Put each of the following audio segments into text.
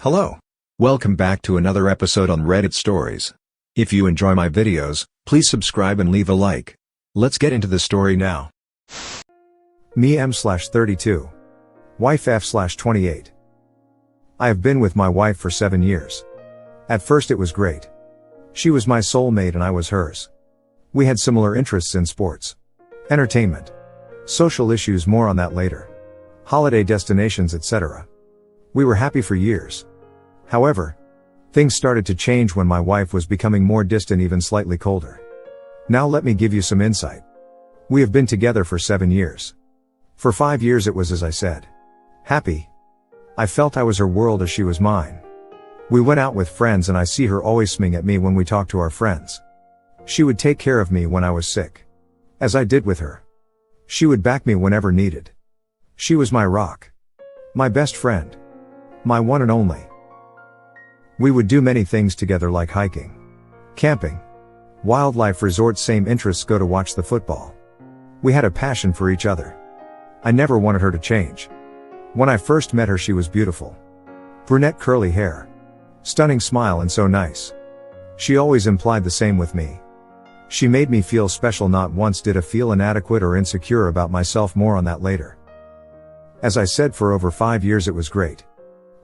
Hello. Welcome back to another episode on Reddit Stories. If you enjoy my videos, please subscribe and leave a like. Let's get into the story now. Me M/32. Wife F/28. I have been with my wife for 7 years. At first it was great. She was my soulmate and I was hers. We had similar interests in sports, entertainment, social issues, more on that later, holiday destinations, etc. We were happy for years. However, things started to change when my wife was becoming more distant, even slightly colder. Now let me give you some insight. We have been together for 7 years. For 5 years it was, as I said, happy. I felt I was her world as she was mine. We went out with friends and I see her always smiling at me when we talked to our friends. She would take care of me when I was sick, as I did with her. She would back me whenever needed. She was my rock, my best friend, my one and only. We would do many things together, like hiking, camping, wildlife resorts, same interests, go to watch the football. We had a passion for each other. I never wanted her to change. When I first met her, she was beautiful. Brunette, curly hair, stunning smile, and so nice. She always implied the same with me. She made me feel special. Not once did I feel inadequate or insecure about myself, more on that later. As I said, for over 5 years it was great.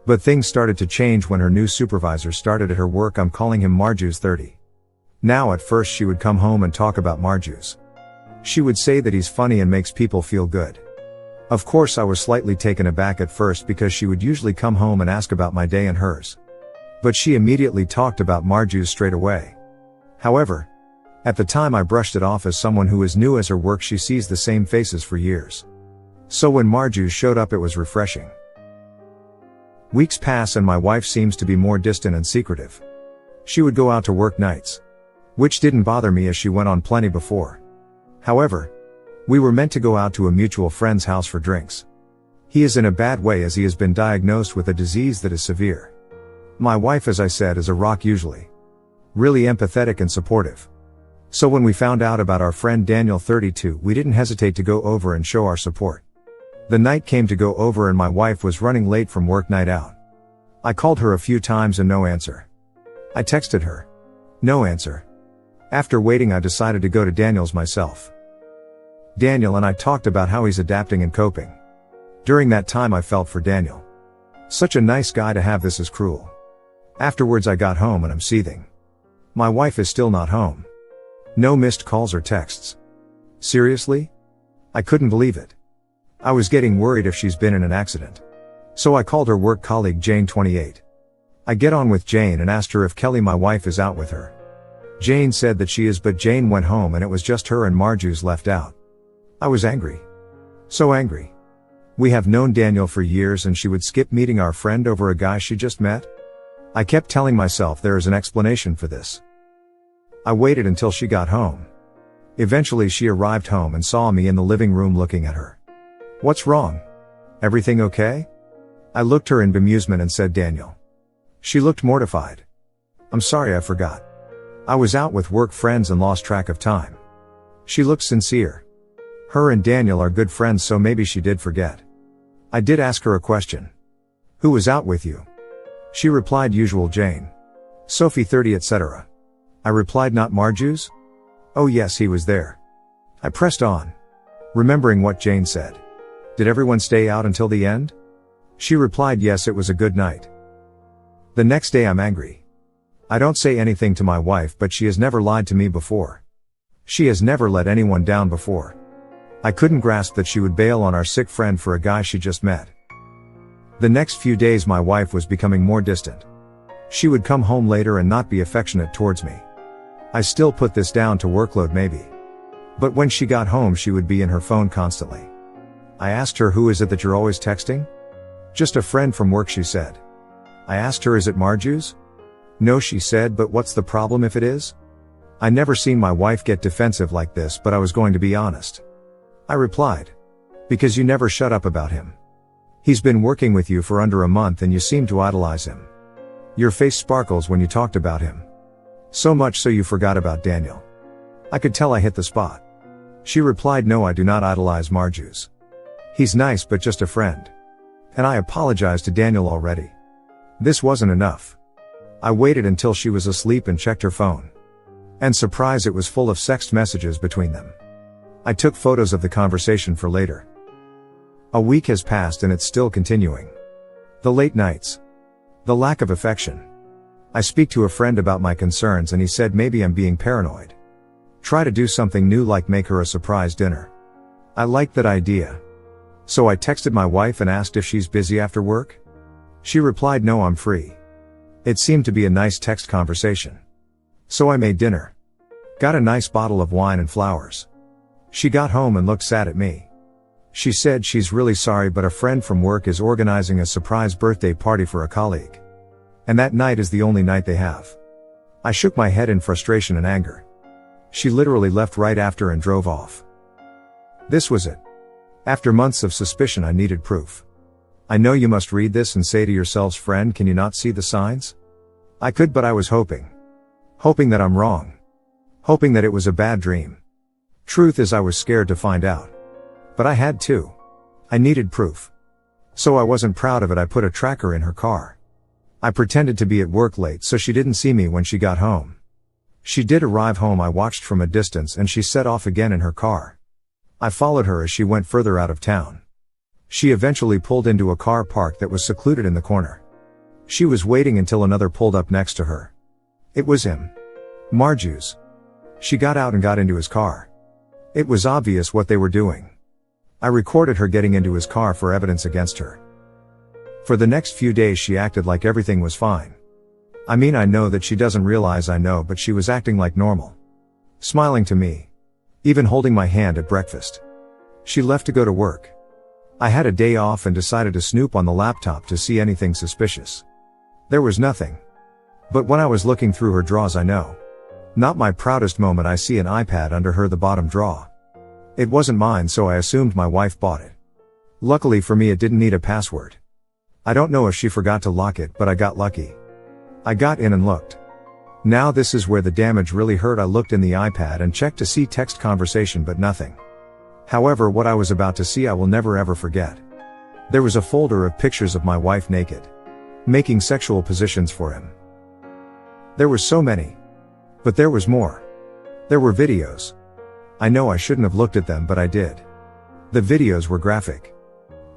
But things started to change when her new supervisor started at her work. I'm calling him Marju's 30. Now at first she would come home and talk about Marju's. She would say that he's funny and makes people feel good. Of course I was slightly taken aback at first, because she would usually come home and ask about my day and hers. But she immediately talked about Marju's straight away. However, at the time I brushed it off as someone who is new as her work. She sees the same faces for years. So when Marju showed up, it was refreshing. Weeks pass and my wife seems to be more distant and secretive. She would go out to work nights, which didn't bother me as she went on plenty before. However, we were meant to go out to a mutual friend's house for drinks. He is in a bad way as he has been diagnosed with a disease that is severe. My wife, as I said, is a rock, usually really empathetic and supportive. So when we found out about our friend Daniel 32, we didn't hesitate to go over and show our support. The night came to go over and my wife was running late from work, night out. I called her a few times and no answer. I texted her. No answer. After waiting, I decided to go to Daniel's myself. Daniel and I talked about how he's adapting and coping. During that time I felt for Daniel. Such a nice guy to have this is cruel. Afterwards I got home and I'm seething. My wife is still not home. No missed calls or texts. Seriously? I couldn't believe it. I was getting worried if she's been in an accident. So I called her work colleague Jane, 28. I get on with Jane and asked her if Kelly, my wife, is out with her. Jane said that she is, but Jane went home and it was just her and Marju's left out. I was angry. So angry. We have known Daniel for years and she would skip meeting our friend over a guy she just met. I kept telling myself there is an explanation for this. I waited until she got home. Eventually she arrived home and saw me in the living room looking at her. What's wrong? Everything okay? I looked her in bemusement and said, Daniel. She looked mortified. I'm sorry, I forgot. I was out with work friends and lost track of time. She looked sincere. Her and Daniel are good friends, so maybe she did forget. I did ask her a question. Who was out with you? She replied, usual Jane. Sophie, 30, etc. I replied, not Marju's? Oh yes, he was there. I pressed on, remembering what Jane said. Did everyone stay out until the end? She replied, yes, it was a good night. The next day I'm angry. I don't say anything to my wife, but she has never lied to me before. She has never let anyone down before. I couldn't grasp that she would bail on our sick friend for a guy she just met. The next few days my wife was becoming more distant. She would come home later and not be affectionate towards me. I still put this down to workload maybe. But when she got home she would be in her phone constantly. I asked her, who is it that you're always texting? Just a friend from work, she said. I asked her, is it Marju's? No, she said, but what's the problem if it is? I never seen my wife get defensive like this, but I was going to be honest. I replied. Because you never shut up about him. He's been working with you for under a month and you seem to idolize him. Your face sparkles when you talked about him. So much so you forgot about Daniel. I could tell I hit the spot. She replied, no, I do not idolize Marju's. He's nice but just a friend. And I apologized to Daniel already. This wasn't enough. I waited until she was asleep and checked her phone. And surprise, it was full of sext messages between them. I took photos of the conversation for later. A week has passed and it's still continuing. The late nights. The lack of affection. I speak to a friend about my concerns and he said maybe I'm being paranoid. Try to do something new, like make her a surprise dinner. I liked that idea. So I texted my wife and asked if she's busy after work. She replied, no, I'm free. It seemed to be a nice text conversation. So I made dinner. Got a nice bottle of wine and flowers. She got home and looked sad at me. She said she's really sorry, but a friend from work is organizing a surprise birthday party for a colleague. And that night is the only night they have. I shook my head in frustration and anger. She literally left right after and drove off. This was it. After months of suspicion, I needed proof. I know you must read this and say to yourselves, friend, can you not see the signs? I could, but I was hoping. Hoping that I'm wrong. Hoping that it was a bad dream. Truth is, I was scared to find out. But I had to. I needed proof. So I wasn't proud of it. I put a tracker in her car. I pretended to be at work late so she didn't see me when she got home. She did arrive home. I watched from a distance and she set off again in her car. I followed her as she went further out of town. She eventually pulled into a car park that was secluded in the corner. She was waiting until another pulled up next to her. It was him. Marju's. She got out and got into his car. It was obvious what they were doing. I recorded her getting into his car for evidence against her. For the next few days she acted like everything was fine. I mean, I know that she doesn't realize I know, but she was acting like normal. Smiling to me. Even holding my hand at breakfast. She left to go to work. I had a day off and decided to snoop on the laptop to see anything suspicious. There was nothing. But when I was looking through her drawers, I know. Not my proudest moment, I see an iPad under the bottom drawer. It wasn't mine, so I assumed my wife bought it. Luckily for me, it didn't need a password. I don't know if she forgot to lock it, but I got lucky. I got in and looked. Now this is where the damage really hurt. I looked in the iPad and checked to see text conversation, but nothing. However, what I was about to see I will never ever forget. There was a folder of pictures of my wife naked. Making sexual positions for him. There were so many. But there was more. There were videos. I know I shouldn't have looked at them, but I did. The videos were graphic.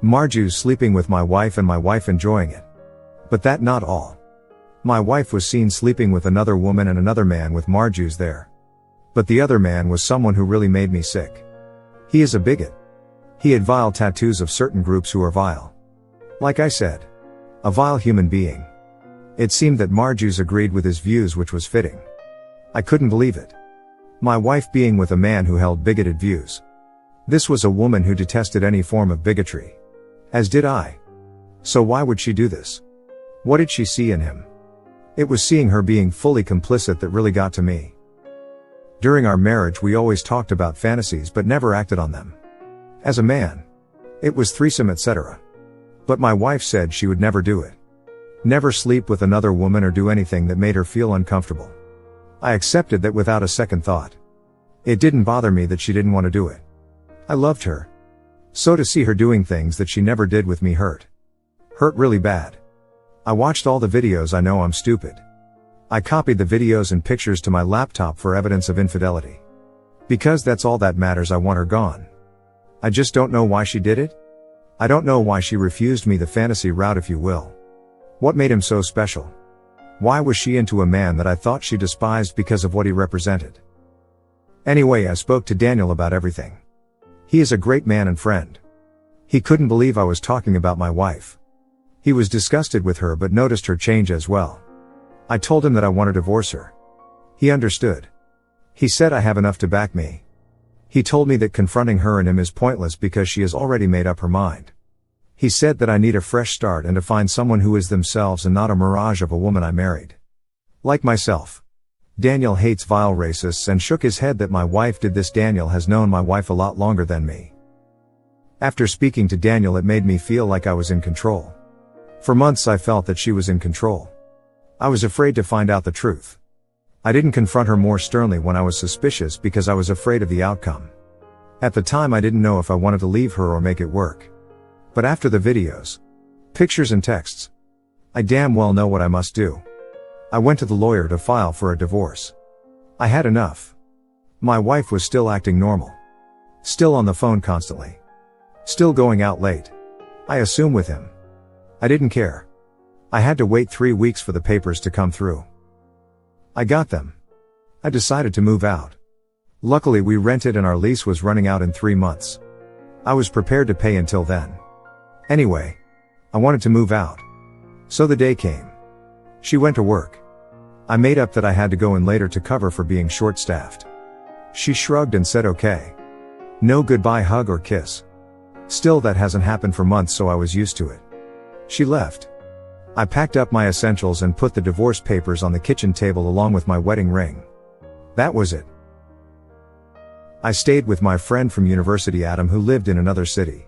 Marju sleeping with my wife and my wife enjoying it. But that not all. My wife was seen sleeping with another woman and another man with Marju's there. But the other man was someone who really made me sick. He is a bigot. He had vile tattoos of certain groups who are vile. Like I said. A vile human being. It seemed that Marju's agreed with his views, which was fitting. I couldn't believe it. My wife being with a man who held bigoted views. This was a woman who detested any form of bigotry. As did I. So why would she do this? What did she see in him? It was seeing her being fully complicit that really got to me. During our marriage we always talked about fantasies but never acted on them. As a man. It was threesome, etc. But my wife said she would never do it. Never sleep with another woman or do anything that made her feel uncomfortable. I accepted that without a second thought. It didn't bother me that she didn't want to do it. I loved her. So to see her doing things that she never did with me hurt. Hurt really bad. I watched all the videos. I know I'm stupid. I copied the videos and pictures to my laptop for evidence of infidelity. Because that's all that matters. I want her gone. I just don't know why she did it. I don't know why she refused me the fantasy route, if you will. What made him so special? Why was she into a man that I thought she despised because of what he represented? Anyway, I spoke to Daniel about everything. He is a great man and friend. He couldn't believe I was talking about my wife. He was disgusted with her but noticed her change as well. I told him that I want to divorce her. He understood. He said I have enough to back me. He told me that confronting her and him is pointless because she has already made up her mind. He said that I need a fresh start and to find someone who is themselves and not a mirage of a woman I married. Like myself. Daniel hates vile racists and shook his head that my wife did this. Daniel has known my wife a lot longer than me. After speaking to Daniel, it made me feel like I was in control. For months I felt that she was in control. I was afraid to find out the truth. I didn't confront her more sternly when I was suspicious because I was afraid of the outcome. At the time I didn't know if I wanted to leave her or make it work. But after the videos, pictures and texts, I damn well know what I must do. I went to the lawyer to file for a divorce. I had enough. My wife was still acting normal. Still on the phone constantly. Still going out late. I assume with him. I didn't care. I had to wait 3 weeks for the papers to come through. I got them. I decided to move out. Luckily we rented and our lease was running out in 3 months. I was prepared to pay until then. Anyway, I wanted to move out. So the day came. She went to work. I made up that I had to go in later to cover for being short-staffed. She shrugged and said okay. No goodbye hug or kiss. Still, that hasn't happened for months, so I was used to it. She left. I packed up my essentials and put the divorce papers on the kitchen table along with my wedding ring. That was it. I stayed with my friend from university, Adam, who lived in another city.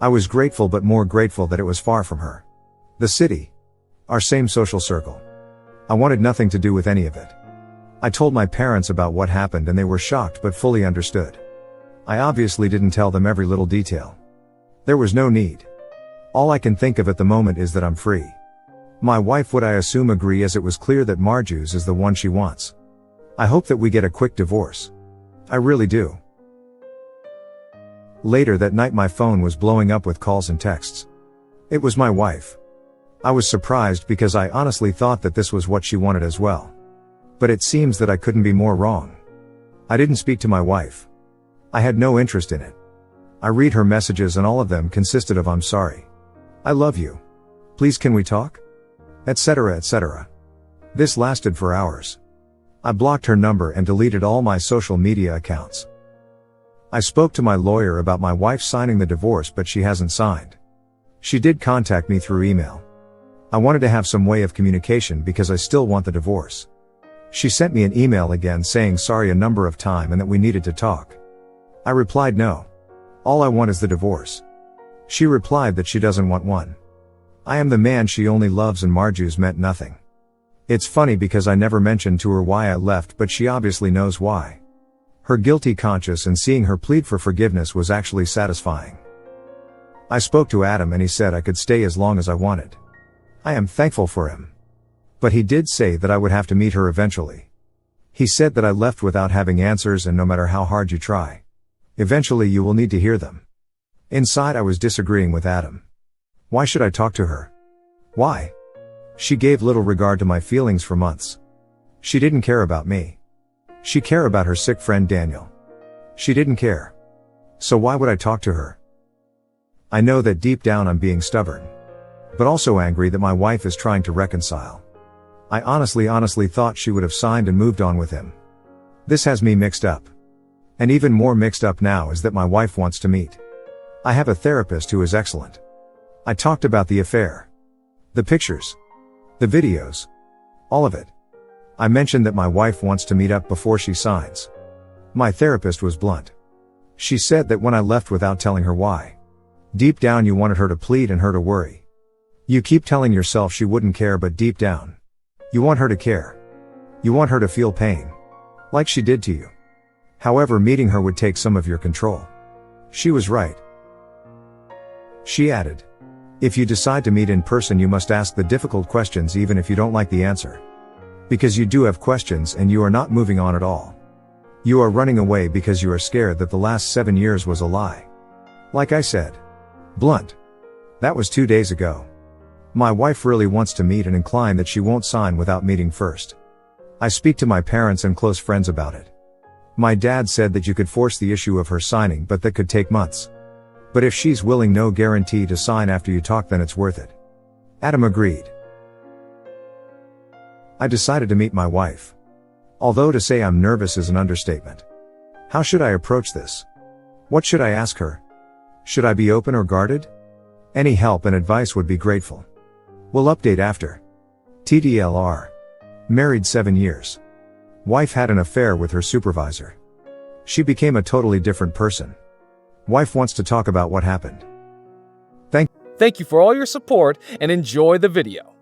I was grateful, but more grateful that it was far from her. The city. Our same social circle. I wanted nothing to do with any of it. I told my parents about what happened and they were shocked but fully understood. I obviously didn't tell them every little detail. There was no need. All I can think of at the moment is that I'm free. My wife would, I assume, agree, as it was clear that Marju's is the one she wants. I hope that we get a quick divorce. I really do. Later that night my phone was blowing up with calls and texts. It was my wife. I was surprised because I honestly thought that this was what she wanted as well. But it seems that I couldn't be more wrong. I didn't speak to my wife. I had no interest in it. I read her messages and all of them consisted of "I'm sorry. I love you. Please can we talk?" etc. etc. This lasted for hours. I blocked her number and deleted all my social media accounts. I spoke to my lawyer about my wife signing the divorce, but she hasn't signed. She did contact me through email. I wanted to have some way of communication because I still want the divorce. She sent me an email again saying sorry a number of times and that we needed to talk. I replied no. All I want is the divorce. She replied that she doesn't want one. I am the man she only loves and Marju's meant nothing. It's funny because I never mentioned to her why I left, but she obviously knows why. Her guilty conscience and seeing her plead for forgiveness was actually satisfying. I spoke to Adam and he said I could stay as long as I wanted. I am thankful for him. But he did say that I would have to meet her eventually. He said that I left without having answers, and no matter how hard you try, eventually you will need to hear them. Inside I was disagreeing with Adam. Why should I talk to her? Why? She gave little regard to my feelings for months. She didn't care about me. She cared about her sick friend Daniel. She didn't care. So why would I talk to her? I know that deep down I'm being stubborn. But also angry that my wife is trying to reconcile. I honestly thought she would have signed and moved on with him. This has me mixed up. And even more mixed up now is that my wife wants to meet. I have a therapist who is excellent. I talked about the affair. The pictures. The videos. All of it. I mentioned that my wife wants to meet up before she signs. My therapist was blunt. She said that when I left without telling her why. Deep down you wanted her to plead and her to worry. You keep telling yourself she wouldn't care, but deep down, you want her to care. You want her to feel pain. Like she did to you. However, meeting her would take some of your control. She was right. She added, if you decide to meet in person you must ask the difficult questions even if you don't like the answer. Because you do have questions and you are not moving on at all. You are running away because you are scared that the last 7 years was a lie. Like I said. Blunt. That was 2 days ago. My wife really wants to meet and inclined that she won't sign without meeting first. I speak to my parents and close friends about it. My dad said that you could force the issue of her signing, but that could take months. But if she's willing, no guarantee to sign after you talk, then it's worth it. Adam agreed. I decided to meet my wife. Although to say I'm nervous is an understatement. How should I approach this? What should I ask her? Should I be open or guarded? Any help and advice would be grateful. We'll update after. TDLR. Married 7 years. Wife had an affair with her supervisor. She became a totally different person. Wife wants to talk about what happened. Thank you for all your support and enjoy the video.